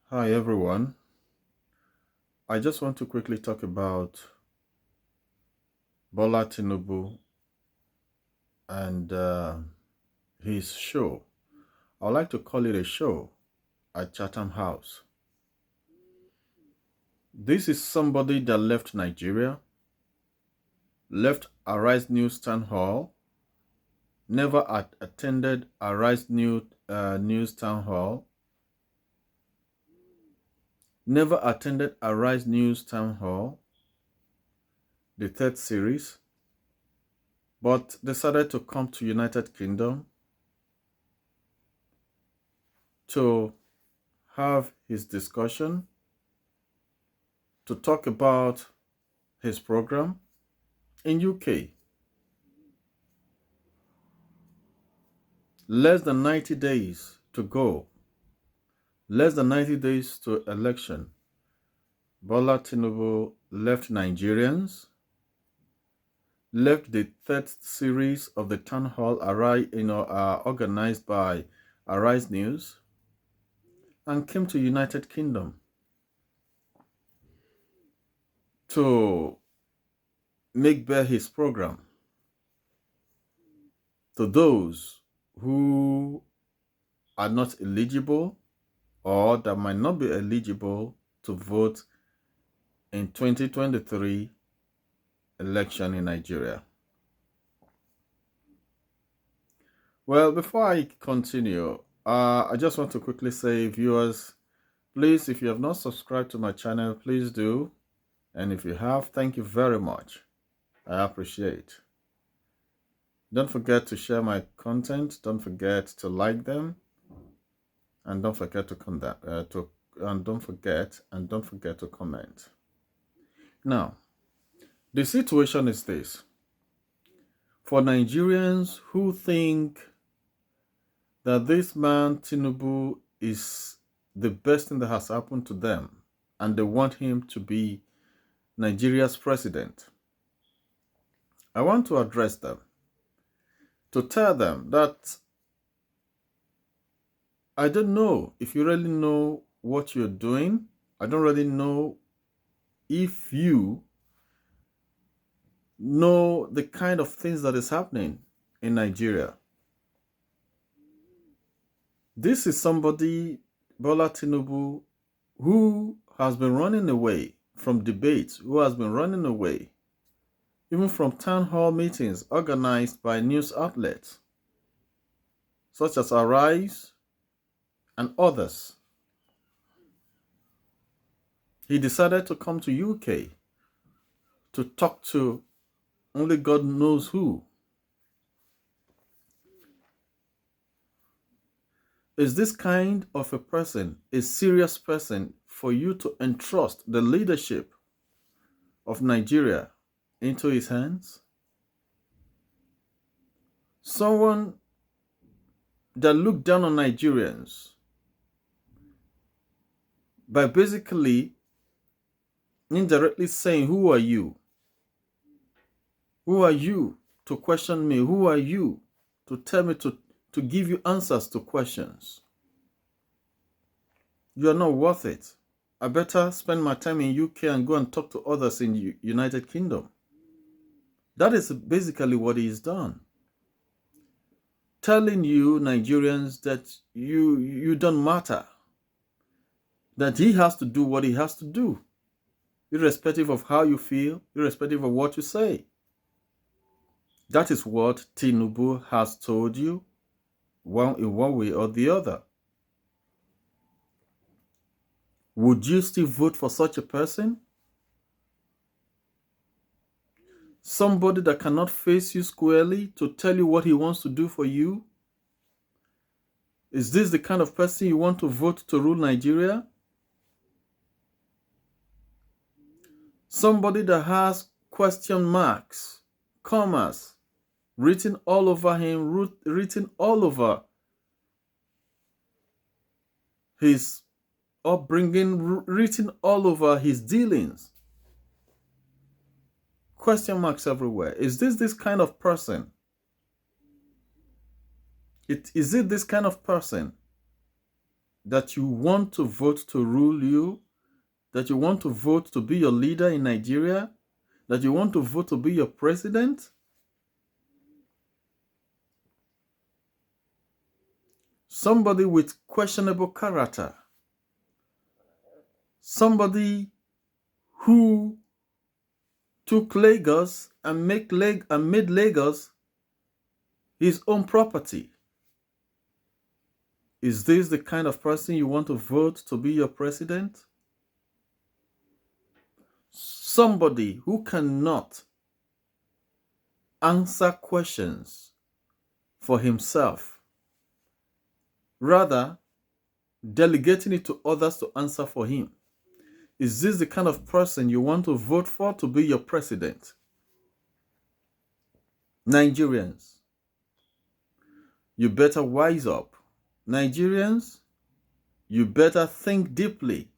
Hi everyone. I just want to quickly talk about Bola Tinubu and his show. I would like to call it a show at Chatham House. This is somebody that left Nigeria, left Arise News Town Hall, never attended Arise News Town Hall, never attended Arise News Town Hall, the third series, but decided to come to United Kingdom to have his discussion, to talk about his program in UK. Less than 90 days to go. Less than 90 days to election. Bola Tinubu left Nigerians, left the third series of the town hall organized by Arise News, and came to United Kingdom to make bare his program to those who are not eligible or that might not be eligible to vote in 2023 election in Nigeria. Well, before I continue, I just want to quickly say, viewers, please, if you have not subscribed to my channel, please do. And if you have, thank you very much. I appreciate. Don't forget to share my content. Don't forget to like them, and don't forget to comment. Now, the situation is this: for Nigerians who think that this man Tinubu is the best thing that has happened to them, and they want him to be Nigeria's president, I want to address them to tell them that I don't know if you really know what you're doing. I don't really know if you know the kind of things that is happening in Nigeria. This is somebody, Bola Tinubu, who has been running away from debates, who has been running away even from town hall meetings organized by news outlets such as Arise and others. He decided to come to UK to talk to only God knows who. Is this kind of a person a serious person for you to entrust the leadership of Nigeria into his hands? Someone that looked down on Nigerians by basically indirectly saying, who are you? Who are you to question me? Who are you to tell me to give you answers to questions? You are not worth it. I better spend my time in UK and go and talk to others in United Kingdom. That is basically what he's done. Telling you Nigerians that you don't matter. That he has to do what he has to do, irrespective of how you feel, irrespective of what you say. That is what Tinubu has told you, in one way or the other. Would you still vote for such a person? Somebody that cannot face you squarely to tell you what he wants to do for you? Is this the kind of person you want to vote to rule Nigeria? Somebody that has question marks, commas, written all over him, written all over his upbringing, written all over his dealings. Question marks everywhere. Is this kind of person? Is it this kind of person that you want to vote to rule you, that you want to vote to be your leader in Nigeria, that you want to vote to be your president? Somebody with questionable character. Somebody who took Lagos and made Lagos his own property. Is this the kind of person you want to vote to be your president? Somebody who cannot answer questions for himself, rather delegating it to others to answer for him. Is this the kind of person you want to vote for to be your president? Nigerians, you better wise up. Nigerians, you better think deeply.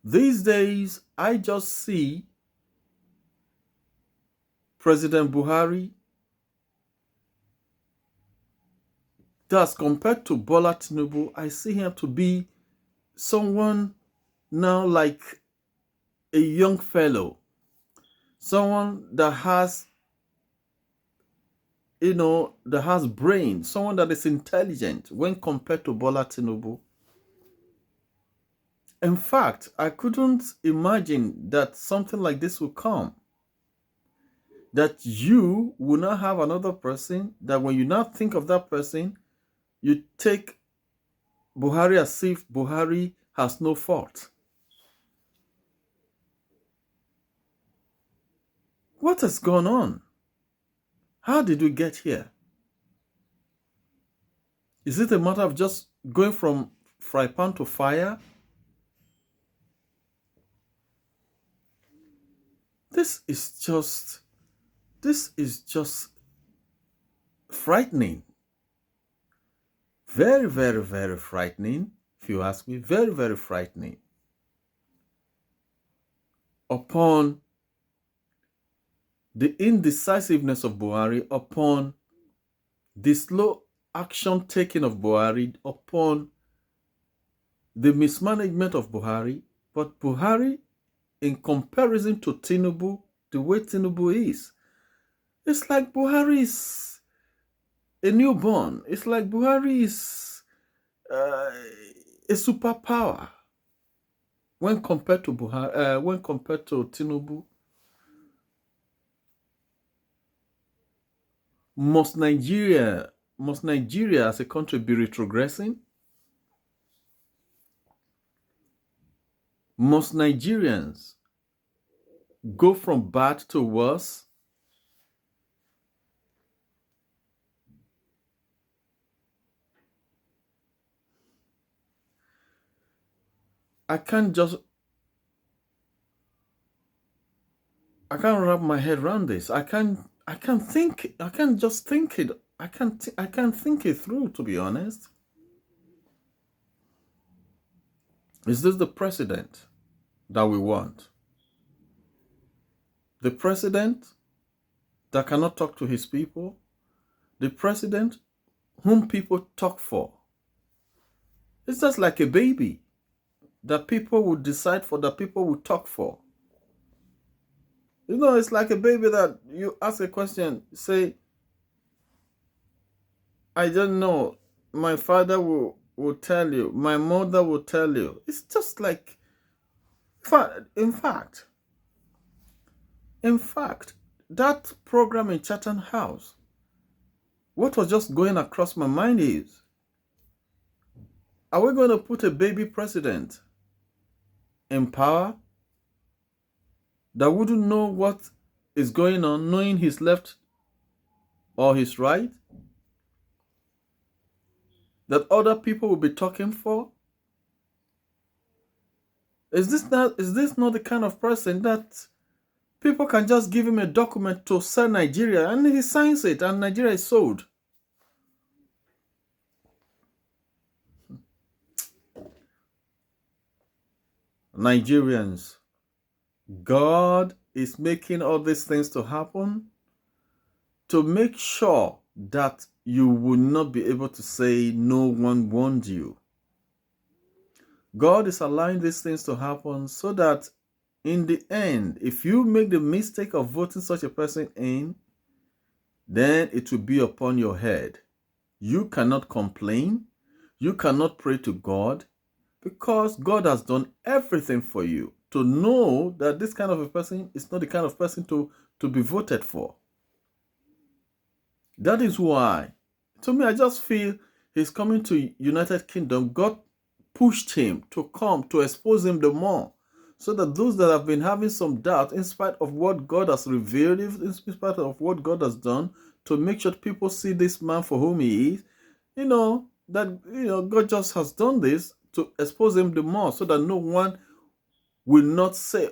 These days, I just see President Buhari, thus compared to Bola Tinubu, I see him to be someone now like a young fellow, someone that has, that has brain, someone that is intelligent when compared to Bola Tinubu. In fact, I couldn't imagine that something like this would come. That you will not have another person, that when you now think of that person, you take Buhari as if Buhari has no fault. What has gone on? How did we get here? Is it a matter of just going from fry pan to fire? This is just frightening. Very, very, very frightening, if you ask me. Very, very frightening. Upon the indecisiveness of Buhari, upon the slow action taking of Buhari, upon the mismanagement of Buhari, but Buhari, in comparison to Tinubu, the way Tinubu is, it's like Buhari is a newborn. It's like Buhari is a superpower when compared to Tinubu. Must Nigeria as a country be retrogressing? Must Nigerians go from bad to worse? I can't wrap my head around this. I can't just think it. I can't think it through, to be honest. Is this the president that we want? The president that cannot talk to his people? The president whom people talk for? It's just like a baby that people would decide for, that people would talk for. It's like a baby that you ask a question, say, I don't know, my father will tell you, my mother will tell you. It's just like, in fact, that program in Chatham House, what was just going across my mind is, are we going to put a baby president in power that wouldn't know what is going on, knowing his left or his right, that other people will be talking for? Is this not the kind of person that people can just give him a document to sell Nigeria and he signs it and Nigeria is sold? Nigerians, God is making all these things to happen to make sure that you will not be able to say no one warned you. God is allowing these things to happen so that in the end, if you make the mistake of voting such a person in, then it will be upon your head. You cannot complain. You cannot pray to God because God has done everything for you to know that this kind of a person is not the kind of person to be voted for. That is why, to me, I just feel he's coming to United Kingdom. God pushed him to come to expose him the more, so that those that have been having some doubt, in spite of what God has revealed, in spite of what God has done, to make sure people see this man for whom he is, that God just has done this to expose him the more, so that no one will not say,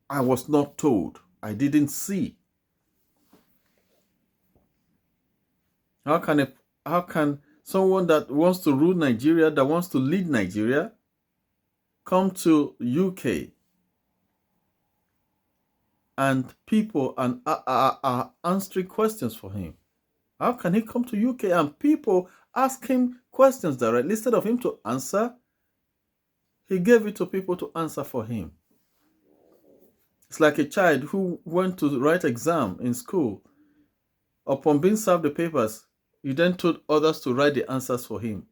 I was not told, I didn't see. How can someone that wants to rule Nigeria, that wants to lead Nigeria, come to UK and people are answering questions for him? How can he come to UK and people ask him questions directly? Instead of him to answer, he gave it to people to answer for him. It's like a child who went to write exam in school. Upon being served the papers, he then told others to write the answers for him.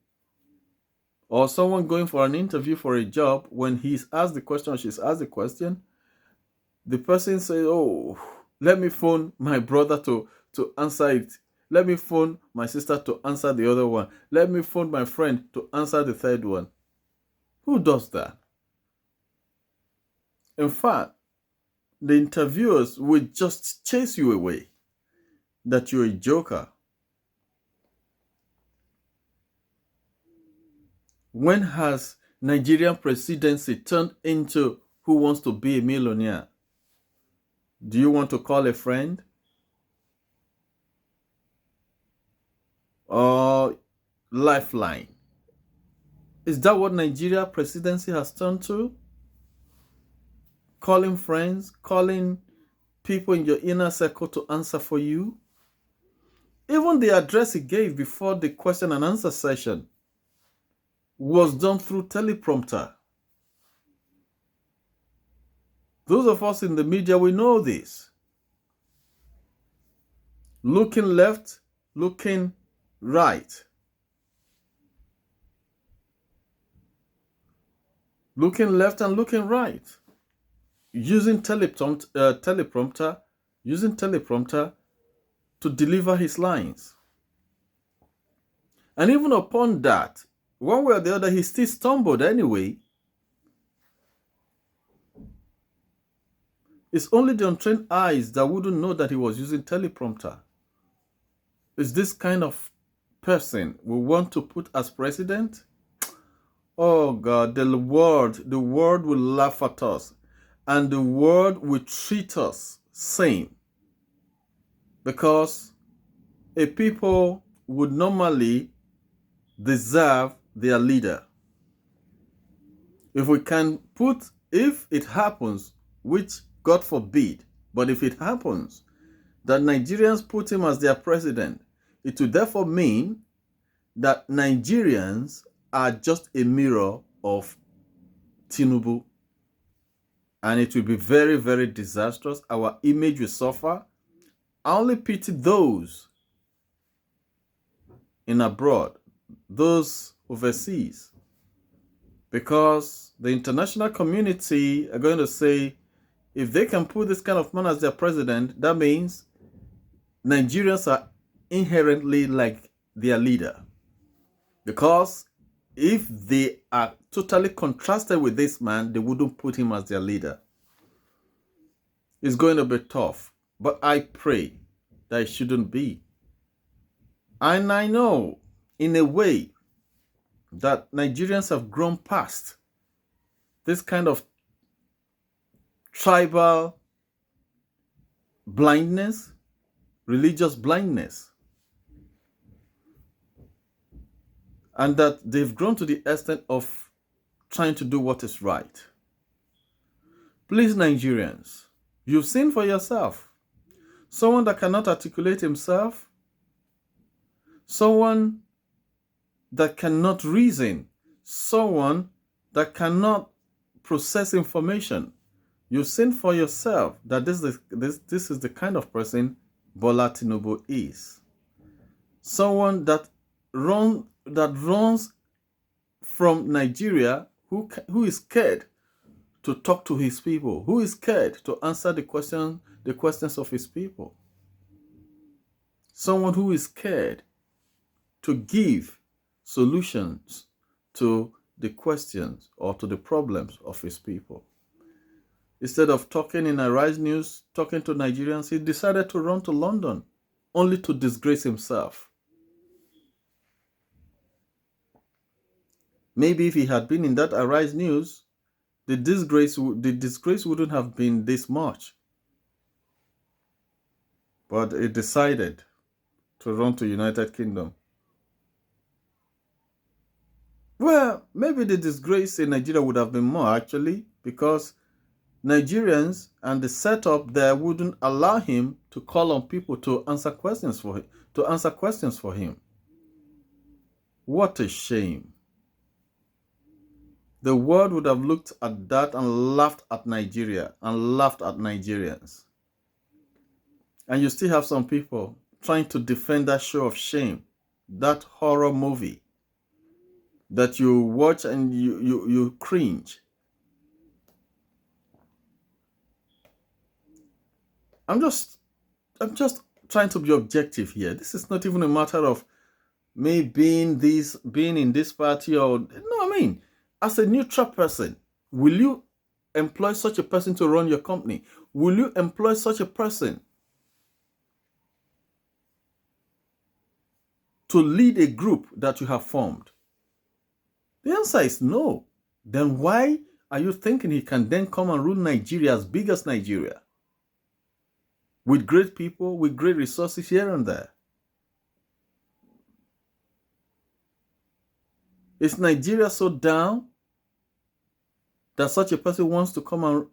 Or someone going for an interview for a job, when he's asked the question or she's asked the question, the person says, oh, let me phone my brother to answer it. Let me phone my sister to answer the other one. Let me phone my friend to answer the third one. Who does that? In fact, the interviewers will just chase you away, that you're a joker. When has Nigerian presidency turned into who wants to be a millionaire? Do you want to call a friend? Or lifeline? Is that what Nigeria presidency has turned to? Calling friends, calling people in your inner circle to answer for you? Even the address he gave before the question and answer session was done through teleprompter. Those of us in the media, we know this. Looking left, looking right. Looking left and looking right. Using teleprompter to deliver his lines. And even upon that, one way or the other, he still stumbled anyway. It's only the untrained eyes that wouldn't know that he was using teleprompter. Is this kind of person we want to put as president? Oh God, the world will laugh at us, and the world will treat us same, because a people would normally deserve their leader. If it happens, which God forbid, but if it happens that Nigerians put him as their president, it will therefore mean that Nigerians are just a mirror of Tinubu. And it will be very, very disastrous. Our image will suffer. I only pity those in abroad, those overseas, because the international community are going to say, if they can put this kind of man as their president, that means Nigerians are inherently like their leader. Because if they are totally contrasted with this man, they wouldn't put him as their leader. It's going to be tough, but I pray that it shouldn't be. And I know, in a way, that Nigerians have grown past this kind of tribal blindness, religious blindness, and that they've grown to the extent of trying to do what is right. Please, Nigerians, you've seen for yourself someone that cannot articulate himself, someone that cannot reason, someone that cannot process information. You've seen for yourself that this is the kind of person Bola Tinubu is. Someone that runs from Nigeria, who is scared to talk to his people, who is scared to answer the questions of his people. Someone who is scared to give solutions to the questions or to the problems of his people. Instead of talking in Arise News, talking to Nigerians, he decided to run to London, only to disgrace himself. Maybe if he had been in that Arise News, the disgrace wouldn't have been this much. But he decided to run to United Kingdom. Well, maybe the disgrace in Nigeria would have been more, actually, because Nigerians and the setup there wouldn't allow him to call on people to answer questions for him. What a shame. The world would have looked at that and laughed at Nigeria and laughed at Nigerians. And you still have some people trying to defend that show of shame, that horror movie that you watch and you cringe. I'm just trying to be objective here. This is not even a matter of me being in this party or no. I mean, as a neutral person, will you employ such a person to run your company? Will you employ such a person to lead a group that you have formed? The answer is no. Then why are you thinking he can then come and rule Nigeria as big as Nigeria? With great people, with great resources here and there. Is Nigeria so down that such a person wants to come and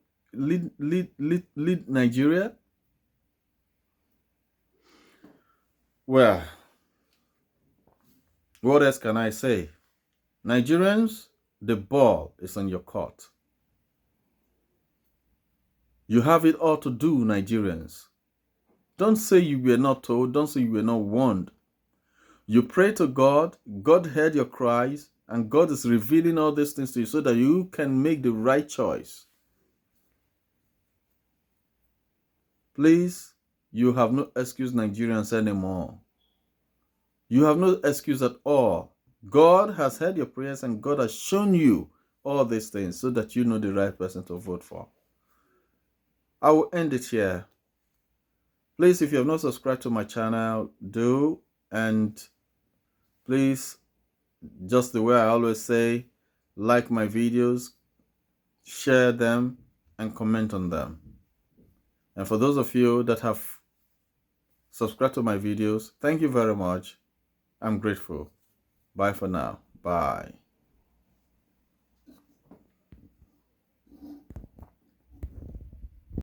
lead Nigeria? Well, what else can I say? Nigerians, the ball is on your court. You have it all to do, Nigerians. Don't say you were not told. Don't say you were not warned. You pray to God. God heard your cries. And God is revealing all these things to you so that you can make the right choice. Please, you have no excuse, Nigerians, anymore. You have no excuse at all. God has heard your prayers and God has shown you all these things so that you know the right person to vote for. I will end it here. Please, if you have not subscribed to my channel, do. And please, just the way I always say, like my videos, share them, and comment on them. And for those of you that have subscribed to my videos, thank you very much. I'm grateful. Bye for now. Bye.